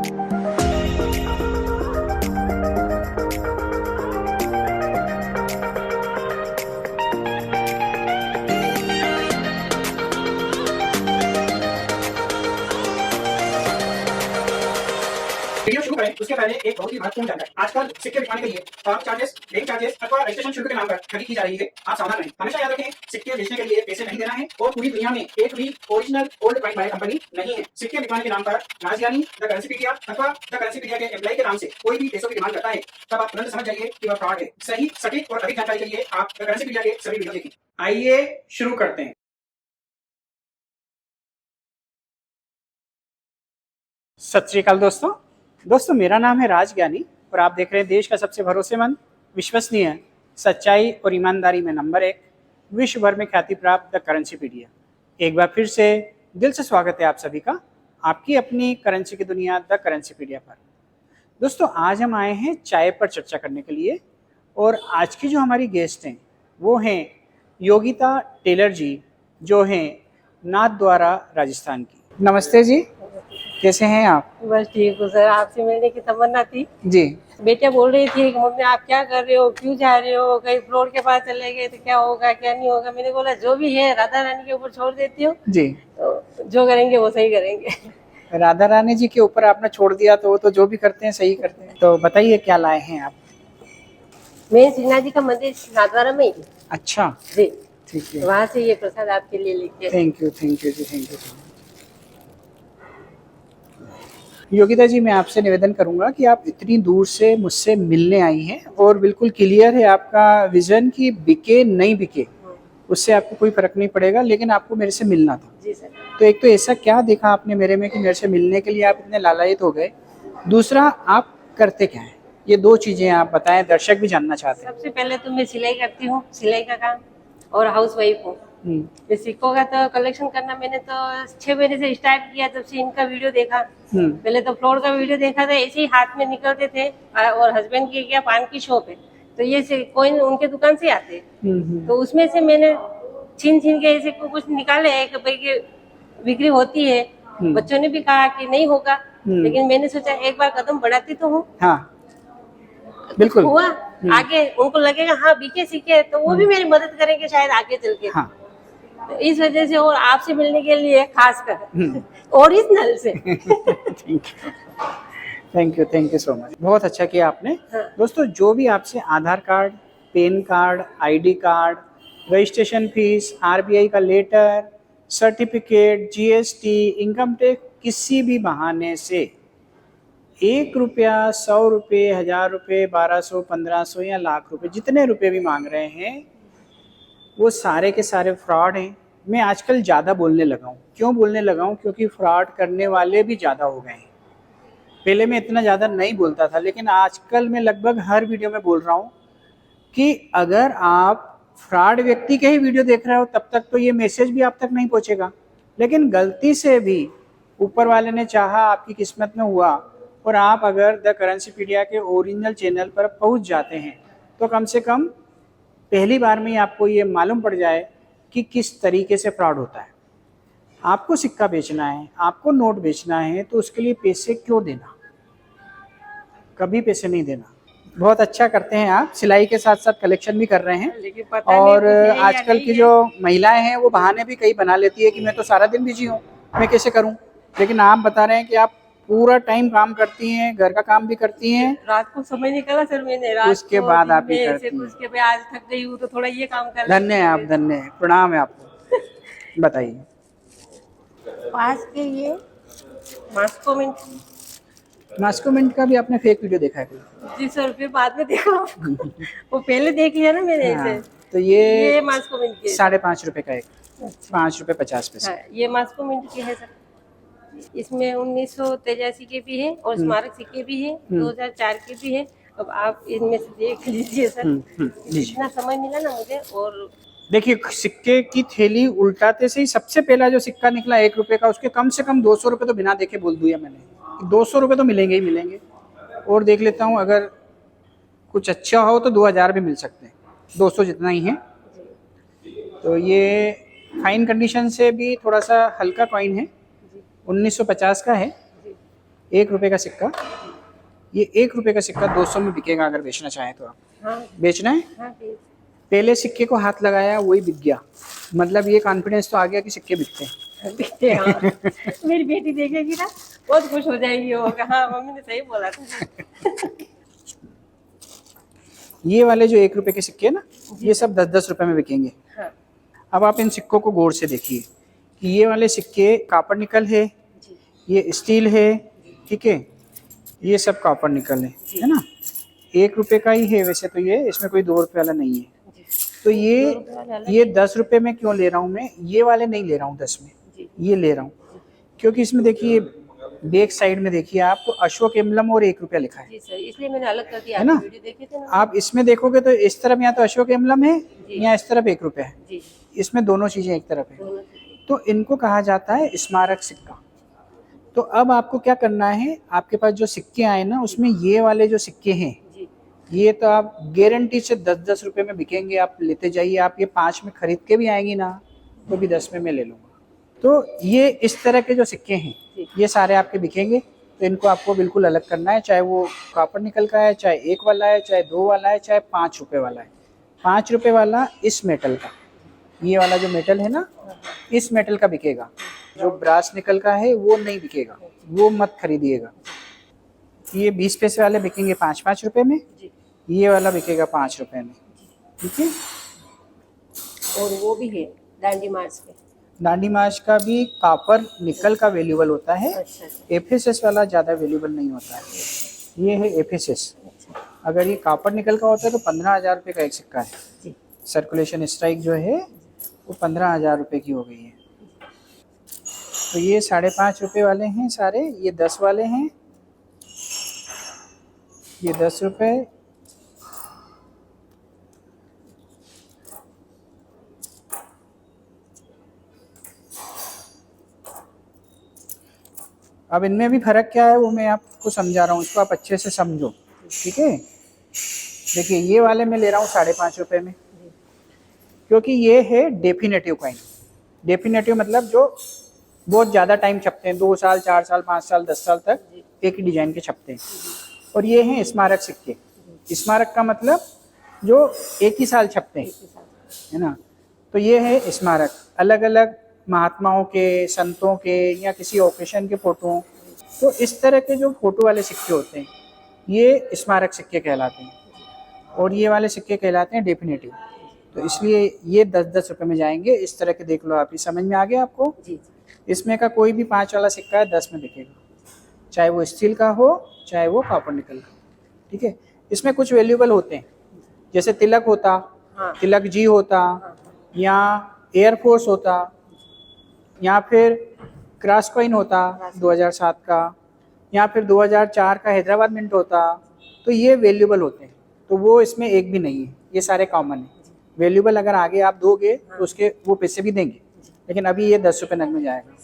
Video शुरू करें उसके पहले एक बहुत ही महत्वपूर्ण जानकारी। आजकल सिक्के बिकवाने के लिए पार्क चार्जेस, बैंक चार्जेस अथवा रजिस्ट्रेशन शुल्क के नाम पर ठगी की जा रही है। आप सावधान रहें। हमेशा याद रखें, सिक्के बेचने के लिए पैसे नहीं देना है और पूरी दुनिया में एक भी original old coin buyer company नहीं है। सिक्के बिकवाने के नाम पर राजज्ञानी, द करेंसीपीडिया अथवा द करेंसीपीडिया के एम्प्लॉय के नाम से कोई भी पैसों की डिमांड करता है, तब आप तुरंत समझ जाइए कि वह फ्रॉड है। सही, सटीक और अधिक जानकारी के लिए आप द करेंसीपीडिया के सभी वीडियो देखें। आइए शुरू करते हैं। सत श्री अकाल दोस्तों, मेरा नाम है राजज्ञानी और आप देख रहे हैं देश का सबसे भरोसेमंद, विश्वसनीय, सच्चाई और ईमानदारी में नंबर 1, विश्व भर में ख्याति प्राप्त द करेंसीपीडिया। एक बार फिर से दिल से स्वागत है आप सभी का आपकी अपनी करेंसी की दुनिया द करेंसीपीडिया पर। दोस्तों, आज हम आए हैं चाय पर चर्चा करने के लिए और आज की जो हमारी गेस्ट हैं वो हैं योगिता टेलर जी, जो हैं नाथद्वारा राजस्थान की। नमस्ते जी, कैसे हैं आप? बस ठीक हूँ सर, आपसे मिलने की तमन्ना थी जी। बेटिया बोल रही थी कि मम्मी आप क्या कर रहे हो, क्यों जा रहे हो, कहीं फ्लोर के पास चले गए तो क्या होगा क्या नहीं होगा। मैंने बोला जो भी है राधा रानी के ऊपर छोड़ देती हूँ जी, तो जो करेंगे वो सही करेंगे। राधा रानी जी के ऊपर आपने छोड़ दिया तो वो तो जो भी करते हैं सही करते हैं। तो बताइए क्या लाए हैं आप? मैं श्रीनाथ जी का मंदिर नाथद्वारा में ही। अच्छा जी, ठीक है, वहाँ से ये प्रसाद आपके लिए लेके। थैंक यू जी, थैंक यू। योगिता जी, मैं आपसे निवेदन करूंगा कि आप इतनी दूर से मुझसे मिलने आई हैं और बिल्कुल क्लियर है आपका विजन कि बिके नहीं बिके उससे आपको कोई फर्क नहीं पड़ेगा, लेकिन आपको मेरे से मिलना था। जी सर। तो एक तो ऐसा क्या देखा आपने मेरे में कि मेरे से मिलने के लिए आप इतने लालायित हो गए? दूसरा, आप करते क्या हैं? ये दो चीजें आप बताएं, दर्शक भी जानना चाहते हैं। सबसे पहले तो मैं सिलाई करती हूँ, सिलाई का काम, और हाउस वाइफ हूँ। ये सिक्कों का तो कलेक्शन करना मैंने तो 6 महीने से स्टार्ट किया, जब से इनका वीडियो देखा। पहले तो फ्लोर का वीडियो देखा था, ऐसे ही हाथ में निकलते थे। और हस्बैंड की क्या पान की शॉप है, तो ये कोइन उनके दुकान से आते हैं, तो उसमें से मैंने छीन के ऐसे कुछ निकाले है कि भाई की बिक्री होती है। बच्चों ने भी कहा कि नहीं होगा, लेकिन मैंने सोचा एक बार कदम बढ़ाती तो हूँ। हाँ, बिल्कुल हुआ। आगे उनको लगेगा हाँ बीके सीखे तो वो भी मेरी मदद करेंगे शायद आगे चल के। हाँ। तो इस वजह से और आपसे मिलने के लिए खास कर ओरिजिनल से थैंक यू सो मच। बहुत अच्छा किया आपने। हाँ। दोस्तों, जो भी आपसे Aadhaar card, PAN card, ID card, registration fees, RBI का letter, certificate, GST, income tax, किसी भी बहाने से 1 रुपया, 100 रुपये, 1000 रुपये, 1200, 1500 या लाख रुपए, जितने रुपए भी मांग रहे हैं वो सारे के सारे फ्रॉड हैं। मैं आजकल ज़्यादा बोलने लगा हूँ। क्यों बोलने लगा हूँ? क्योंकि फ्रॉड करने वाले भी ज़्यादा हो गए हैं। पहले मैं इतना ज़्यादा नहीं बोलता था, लेकिन आजकल मैं लगभग हर वीडियो में बोल रहा हूँ कि अगर आप फ्रॉड व्यक्ति के ही वीडियो देख रहे हो तब तक तो ये मैसेज भी आप तक नहीं पहुँचेगा, लेकिन गलती से भी ऊपर वाले ने चाहा, आपकी किस्मत में हुआ और आप अगर द करेंसीपीडिया के ओरिजिनल चैनल पर पहुँच जाते हैं तो कम से कम पहली बार में ही आपको ये मालूम पड़ जाए कि किस तरीके से फ्रॉड होता है। आपको सिक्का बेचना है, आपको नोट बेचना है, तो उसके लिए पैसे क्यों देना? कभी पैसे नहीं देना। बहुत अच्छा करते हैं आप, सिलाई के साथ साथ कलेक्शन भी कर रहे हैं। और आजकल की जो महिलाएं हैं वो बहाने भी कई बना लेती है कि मैं तो सारा दिन बिजी हूँ, मैं कैसे करूँ। लेकिन आप बता रहे हैं कि आप पूरा टाइम काम करती हैं, घर का काम भी करती हैं। रात को समय निकाला सर मैंने, रात उसके बाद आप ही करती हैं। उसके बाद आज थक गई हूँ तो थोड़ा ये काम कर। धन्य है आप, धन्य है, प्रणाम है आपको। बताइए। पास के ये मास्को मिंट का भी आपने फेक वीडियो देखा है कोई? जी सर, फिर बाद में देखा वो पहले देख लिया ना मैंने। हाँ, ऐसे तो ये मास्को मिंट की 5.5 रुपए का एक, 5 रुपए 50 पैसे। हाँ, ये मास्को मिंट की है सर। इसमें 1983 के भी है और स्मारक सिक्के भी है, 2004 के भी है। अब आप इनमें से देख लीजिए सर। जितना समय मिला ना मुझे। और देखिए, सिक्के की थैली उल्टाते से ही सबसे पहला जो सिक्का निकला 1 रुपए का, उसके कम से कम 200 रुपए तो बिना देखे बोल दिया मैंने। 200 रुपए तो मिलेंगे ही मिलेंगे। और देख लेता हूँ, अगर कुछ अच्छा हो तो 2000 भी मिल सकते हैं, 200 जितना ही है। तो ये फाइन कंडीशन से भी थोड़ा सा हल्का कॉइन है, 1950 का है। ₹1 का सिक्का, ये ₹1 का सिक्का 200 में बिकेगा अगर बेचना चाहें तो आप। हाँ बेचना है? हाँ प्लीज। पहले सिक्के को हाथ लगाया वही बिक गया, मतलब ये कॉन्फिडेंस तो आ गया कि सिक्के बिकते हैं। देखते हैं, हाँ। मेरी बेटी देखेगी ना बहुत खुश हो जाएगी, वो कहा हाँ मम्मी ने सही बोला था। ये वाले जो ₹1 के सिक्के हैं ना, ये सब 10-10 रुपए में बिकेंगे। हाँ अब आप इन सिक्कों को गौर से देखिए कि ये वाले सिक्के कॉपर निकल है, जी ये स्टील है, ठीक है, ये सब कॉपर निकल है ना। ₹1 का ही है वैसे तो ये, इसमें कोई ₹2 वाला नहीं है। जी तो 2 रुपए वाला अलग ये 10 रुपए में क्यों ले रहा हूँ मैं, ये वाले नहीं ले रहा हूँ 10 में, जी ये ले रहा हूँ क्योंकि इसमें देखिए बैक साइड में देखिए आप तो अशोक एम्बलम और ₹1 लिखा है जी सर, इसलिए मैंने अलग कर दिया। है ना। आपने वीडियो देखे थे ना। आप इसमें देखोगे तो इस तरफ या तो अशोक एम्बलम है जी। या इस तरफ ₹1 है, जी इसमें दोनों चीजें एक तरफ है। दोनों। तो इनको कहा जाता है स्मारक सिक्का। तो अब आपको क्या करना है, आपके पास जो सिक्के आए ना उसमें ये वाले जो सिक्के हैं जी ये तो आप गारंटी से 10-10 रुपए में बिकेंगे, आप लेते जाइए। आप ये 5 में खरीद के भी आएंगी ना तो भी 10 में मैं ले लूँगा। तो ये इस तरह के जो सिक्के हैं जी। ये सारे आपके बिकेंगे। तो इनको आपको बिल्कुल अलग करना है, चाहे वो कॉपर निकल का है, चाहे 1 वाला है, चाहे 2 वाला है, चाहे ₹5 वाला है। ₹5 वाला इस मेटल का, ये वाला जो मेटल है ना इस मेटल का बिकेगा। जो ब्रास निकल का है वो नहीं बिकेगा, वो मत खरीदिएगा। ये 20 पैसे वाले बिकेंगे 5-5 रुपए में, जी ये वाला बिकेगा ₹5 में, ठीक है। और वो भी है डांडी मार्च पे। दांडी मार्च का भी कॉपर निकल का वैल्यूएबल होता है, अच्छा एफएसएस वाला ज़्यादा वैल्यूएबल नहीं होता है। ये है एफएसएस। अच्छा अगर ये कॉपर निकल का होता है तो 15,000 का एक सिक्का है। जी सर्कुलेशन स्ट्राइक जो है वो 15,000 की हो गई है। तो ये ₹5.5 वाले हैं सारे, ये 10 वाले हैं, ये ₹10। अब इनमें भी फर्क क्या है वो मैं आपको समझा रहा हूँ, इसको आप अच्छे से समझो, ठीक है। देखिए ये वाले मैं ले रहा हूँ ₹5.5 में, क्योंकि ये है डेफिनेटिव कॉइन। डेफिनेटिव मतलब जो बहुत ज़्यादा टाइम छपते हैं, 2 साल, 4 साल, 5 साल, 10 साल तक एक ही डिजाइन के छपते हैं। और ये हैं स्मारक सिक्के। स्मारक का मतलब जो एक ही साल छपते हैं, है ना। तो ये है स्मारक, अलग अलग महात्माओं के, संतों के या किसी ओकेशन के फोटो। तो इस तरह के जो फोटो वाले सिक्के होते हैं ये स्मारक सिक्के कहलाते हैं, और ये वाले सिक्के कहलाते हैं डेफिनेटिव। तो इसलिए ये 10-10 रुपए में जाएंगे। इस तरह के देख लो आप, ये समझ में आ गया आपको। जी इसमें का कोई भी 5 वाला सिक्का है 10 में बिकेगा, चाहे वो स्टील का हो चाहे वो कॉपर निकल का, ठीक है। इसमें कुछ वैल्यूएबल होते हैं, जैसे तिलक होता, हाँ तिलक जी होता, या एयरफोर्स होता, या फिर क्रॉस कॉइन होता 2007 का, या फिर 2004 का हैदराबाद मिंट होता। तो ये वैल्यूएबल होते हैं, तो वो इसमें एक भी नहीं है, ये सारे कॉमन है। वैल्यूएबल अगर आगे आप दोगे तो उसके वो पैसे भी देंगे, लेकिन अभी ये 10 रुपये नग में जाएगा।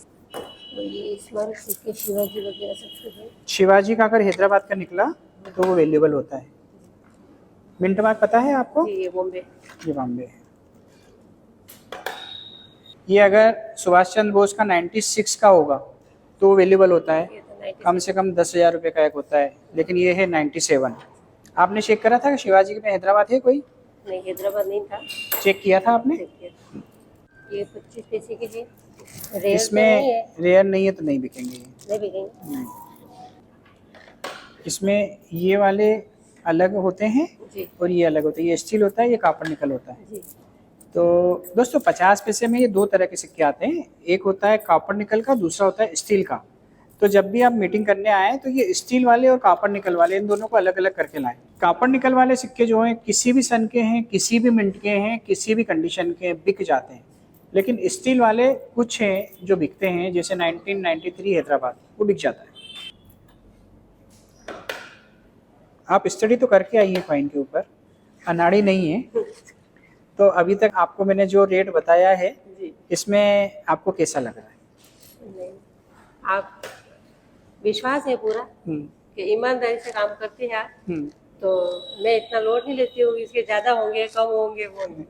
तो ये स्मारक सिक्के शिवाजी वगैरह सब कुछ है। शिवाजी का अगर हैदराबाद का निकला तो वो वैल्यूएबल होता है। मिंट मार्क पता है आपको? जी ये बॉम्बे। ये बॉम्बे है। ये अगर सुभाष चंद्र बोस का 96 का होगा तो वैल्यूएबल होता है, ये तो 96 कम से कम 10,000 का एक होता है, लेकिन ये है 97। आपने चेक करा था कि शिवाजी में हैदराबाद है कोई? नहीं हैदराबाद नहीं था। चेक किया था आपने? ये 25 पैसे के है, रेयर इसमें तो नहीं है। रेयर नहीं है तो नहीं बिकेंगे ये। नहीं बिकेंगे। नहीं। इसमें ये वाले अलग होते हैं जी और ये अलग होते हैं, ये स्टील होता है, ये कॉपर निकल होता है। जी तो दोस्तों 50 पैसे में ये 2 तरह के सिक्के आते हैं, एक होता है कॉपर निकल का, दूसरा होता है स्टील का। तो जब भी आप मीटिंग करने आए तो ये स्टील वाले और कॉपर निकल वाले इन दोनों को अलग अलग करके लाएं। कॉपर निकल वाले सिक्के जो हैं किसी भी सन के हैं, किसी भी मिंट के हैं, किसी भी कंडीशन के बिक जाते हैं, लेकिन स्टील वाले कुछ हैं जो बिकते हैं, जैसे 1993 हैदराबाद वो बिक जाता है। आप स्टडी तो करके आइए कॉइन के ऊपर, अनाड़ी नहीं है। तो अभी तक आपको मैंने जो रेट बताया है जी इसमें आपको कैसा लग रहा है? नहीं, आप विश्वास है पूरा कि ईमानदारी से काम करते हैं आप, तो मैं इतना लोड नहीं लेती हूँ इसके ज्यादा होंगे कम होंगे वो नहीं।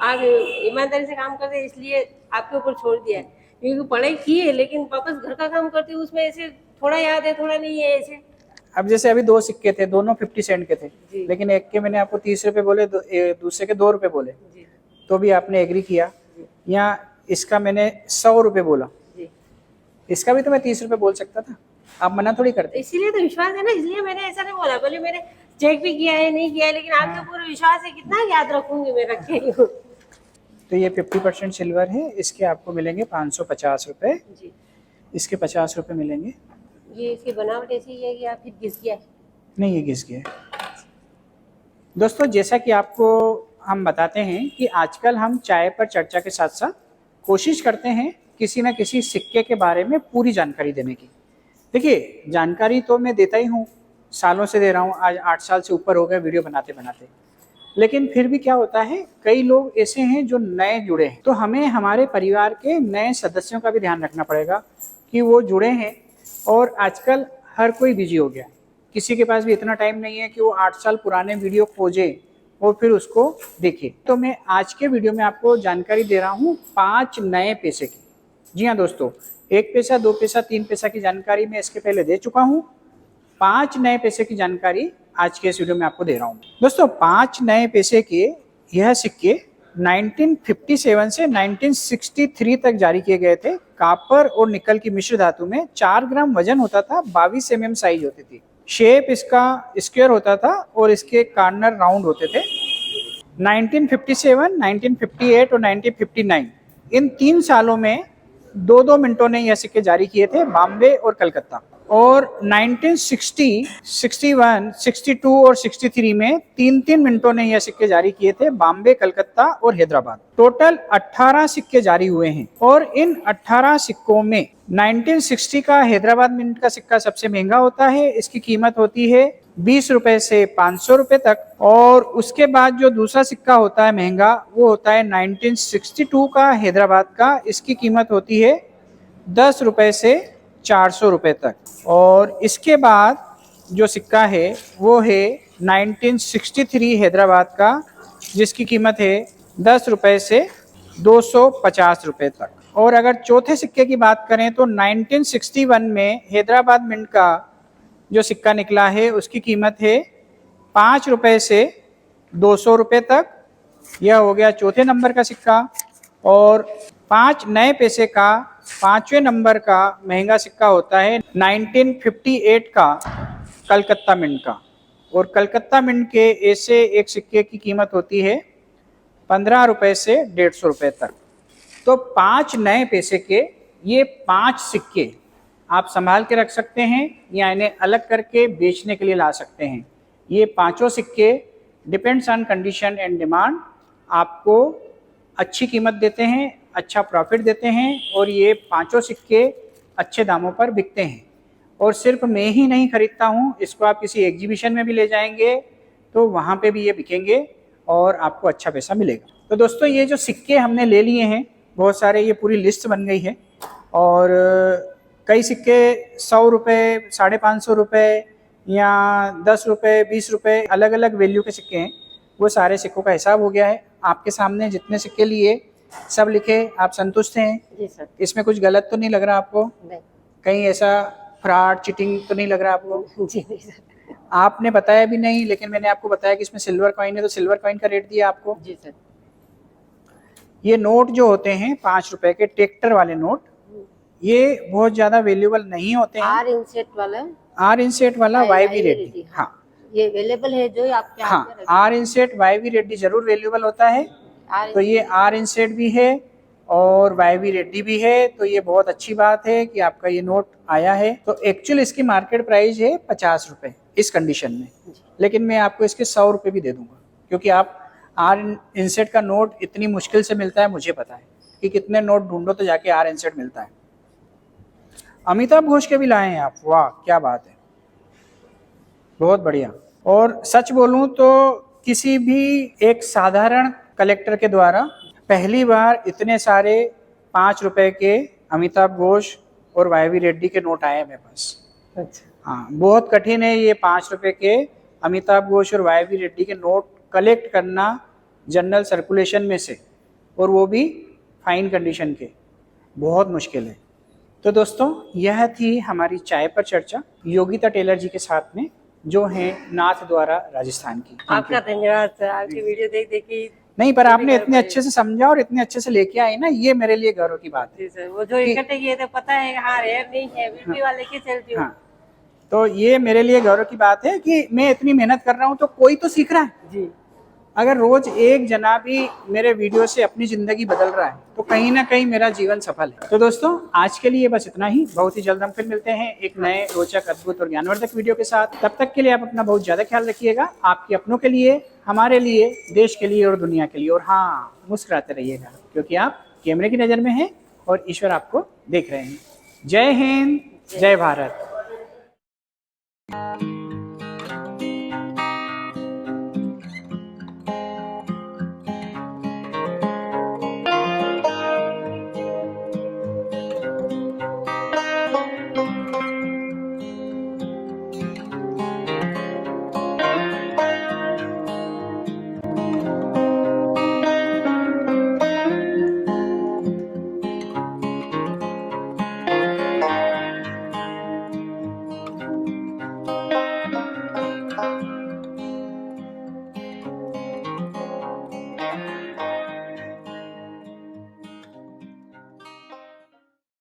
आप ईमानदारी से काम करते हैं इसलिए आपके ऊपर छोड़ दिया है, क्योंकि पढ़ाई की है लेकिन वापस घर का काम करती हूँ उसमें ऐसे थोड़ा याद है थोड़ा नहीं है ऐसे। अब जैसे अभी 2 सिक्के थे, दोनों 50 सेंट के थे, जी। लेकिन एक के मैंने आपको 30 रुपए बोले, दूसरे के 2 रुपए बोले, जी तो भी आपने एग्री किया। जी या इसका मैंने 100 रुपए बोला, जी। इसका भी तो मैं 30 रुपए बोल सकता था, आप मना थोड़ी करते। इसीलिए तो विश्वास है ना, इसलिए मैंने ऐसा नहीं बोला। बोले मैंने चेक भी किया है नहीं किया है, लेकिन आपके ऊपर विश्वास है, कितना याद रखूंगी मैं, रखे ही हूँ। तो ये 50% सिल्वर है, इसके आपको मिलेंगे 550 रुपए, जी। इसके 50 रुपए मिलेंगे। ये इसकी बनावट ऐसी है कि आप फिर घिस गया है? नहीं, ये घिस गया है। दोस्तों, जैसा कि आपको हम बताते हैं कि आजकल हम चाय पर चर्चा के साथ साथ कोशिश करते हैं किसी न किसी सिक्के के बारे में पूरी जानकारी देने की। देखिए, जानकारी तो मैं देता ही हूँ, सालों से दे रहा हूँ, आज 8 साल से ऊपर हो गए वीडियो बनाते बनाते। लेकिन फिर भी क्या होता है, कई लोग ऐसे हैं जो नए जुड़े हैं, तो हमें हमारे परिवार के नए सदस्यों का भी ध्यान रखना पड़ेगा कि वो जुड़े हैं। और आजकल हर कोई बिजी हो गया, किसी के पास भी इतना टाइम नहीं है कि वो 8 साल पुराने वीडियो खोजे और फिर उसको देखे। तो मैं आज के वीडियो में आपको जानकारी दे रहा हूँ 5 नए पैसे की। जी हाँ दोस्तों, 1 पैसा, 2 पैसा, 3 पैसा की जानकारी मैं इसके पहले दे चुका हूँ। 5 नए पैसे की जानकारी आज के इस वीडियो में आपको दे रहा हूँ। दोस्तों, 5 नए पैसे के यह सिक्के 1957 से 1963 तक जारी किए गए थे। कॉपर और निकल की मिश्र धातु में, 4 ग्राम वजन होता था, 22 mm साइज होती थी। शेप इसका स्क्वायर होता था और इसके कॉर्नर राउंड होते थे। 1957, 1958 और 1959 इन 3 सालों में 2-2 मिनटों ने यह सिक्के जारी किए थे, बॉम्बे और कलकत्ता। और 1960, 61, 62 और 63 में 3-3 मिनटों ने यह सिक्के जारी किए थे, बॉम्बे, कलकत्ता और हैदराबाद। टोटल 18 सिक्के जारी हुए हैं और इन 18 सिक्कों में 1960 का हैदराबाद मिंट का सिक्का सबसे महंगा होता है। इसकी कीमत होती है 20 रुपए से 500 रुपए तक। और उसके बाद जो दूसरा सिक्का होता है महंगा, वो होता है 1962 का हैदराबाद का। इसकी कीमत होती है 10 रुपए से 400 रुपए तक। और इसके बाद जो सिक्का है वो है 1963 हैदराबाद का, जिसकी कीमत है 10 रुपए से 250 रुपए तक। और अगर चौथे सिक्के की बात करें तो 1961 में हैदराबाद मिंट का जो सिक्का निकला है उसकी कीमत है 5 रुपए से 200 रुपए तक। यह हो गया चौथे नंबर का सिक्का। और 5 नए पैसे का 5वें नंबर का महंगा सिक्का होता है 1958 का कलकत्ता मिंट का। और कलकत्ता मिंट के ऐसे एक सिक्के की कीमत होती है 15 रुपए से 150 रुपए तक। तो 5 नए पैसे के ये 5 सिक्के आप संभाल के रख सकते हैं या इन्हें अलग करके बेचने के लिए ला सकते हैं। ये पांचों सिक्के depends on condition and demand आपको अच्छी कीमत देते हैं, अच्छा प्रॉफिट देते हैं और ये पांचों सिक्के अच्छे दामों पर बिकते हैं। और सिर्फ मैं ही नहीं खरीदता हूँ, इसको आप किसी एग्जीबिशन में भी ले जाएंगे तो वहाँ पे भी ये बिकेंगे और आपको अच्छा पैसा मिलेगा। तो दोस्तों, ये जो सिक्के हमने ले लिए हैं बहुत सारे, ये पूरी लिस्ट बन गई है। और कई सिक्के 100 रुपये, 550 रुपये या 10 रुपये, 20 रुपये, अलग अलग वैल्यू के सिक्के हैं। वो सारे सिक्कों का हिसाब हो गया है आपके सामने। जितने सिक्के लिए सब लिखे, आप संतुष्ट हैं? जी सर। इसमें कुछ गलत तो नहीं लग रहा आपको? नहीं। कहीं ऐसा फ्रॉड, चीटिंग तो नहीं लग रहा आपको? जी नहीं सर। आपने बताया भी नहीं, लेकिन मैंने आपको बताया कि इसमें सिल्वर कॉइन है तो सिल्वर कॉइन का रेट दिया आपको। जी सर। ये नोट जो होते हैं 5 रुपए के ट्रैक्टर वाले नोट, ये बहुत ज्यादा वैल्यूएबल नहीं होते हैं। आर इनसेट वाला, आर इनसेट वाला वाईवी रेड्डी, हाँ ये अवेलेबल है जो आपके हाथ में हाँ, आर इनसेट वाईवी रेड्डी जरूर वैल्यूएबल होता है। तो ये आर इनसेट भी है और वाईवी रेड्डी भी है, तो ये बहुत अच्छी बात है कि आपका ये नोट आया है। तो एक्चुअल इसकी मार्केट प्राइस है 50 रुपए इस कंडीशन में, लेकिन मैं आपको इसके 100 रुपए भी दे दूंगा, क्योंकि आप आर इनसेट का नोट इतनी मुश्किल से मिलता है। मुझे पता है कि कितने नोट ढूंढो तो जाके आर इनसेट मिलता है। अमिताभ घोष के भी लाए हैं आप, वाह क्या बात है, बहुत बढ़िया। और सच बोलूं तो किसी भी एक साधारण कलेक्टर के द्वारा पहली बार इतने सारे 5 रुपए के अमिताभ घोष और वाईवी रेड्डी के नोट आए हैं मेरे पास। अच्छा। हाँ, बहुत कठिन है ये 5 रुपए के अमिताभ घोष और वाईवी रेड्डी के नोट कलेक्ट करना जनरल सर्कुलेशन में से, और वो भी फाइन कंडीशन के, बहुत मुश्किल है। तो दोस्तों यह थी हमारी चाय पर चर्चा योगिता टेलर जी के साथ में, जो हैं नाथ द्वारा राजस्थान की। आपका धन्यवाद सर, आपकी वीडियो देख देख के नहीं, पर आपने इतने अच्छे से समझा और इतने अच्छे से लेके आई ना, ये मेरे लिए गर्व की बात है। जी सर, वो जो इकट्ठे किए थे पता है, हाँ रेयर नहीं है, बीपी वाले के चलती हूँ। हाँ, तो ये मेरे लिए गौरव की बात है कि मैं इतनी मेहनत कर रहा हूँ तो कोई तो सीख रहा है जी। अगर रोज एक जना भी मेरे वीडियो से अपनी जिंदगी बदल रहा है तो कहीं ना कहीं मेरा जीवन सफल है। तो दोस्तों आज के लिए बस इतना ही। बहुत ही जल्द हम फिर मिलते हैं एक नए रोचक, अद्भुत और ज्ञानवर्धक वीडियो के साथ। तब तक के लिए आप अपना बहुत ज्यादा ख्याल रखिएगा, आपके अपनों के लिए, हमारे लिए, देश के लिए और दुनिया के लिए। और हाँ, मुस्कुराते रहिएगा क्योंकि आप कैमरे की नजर में हैं और ईश्वर आपको देख रहे हैं। जय हिंद, जय भारत।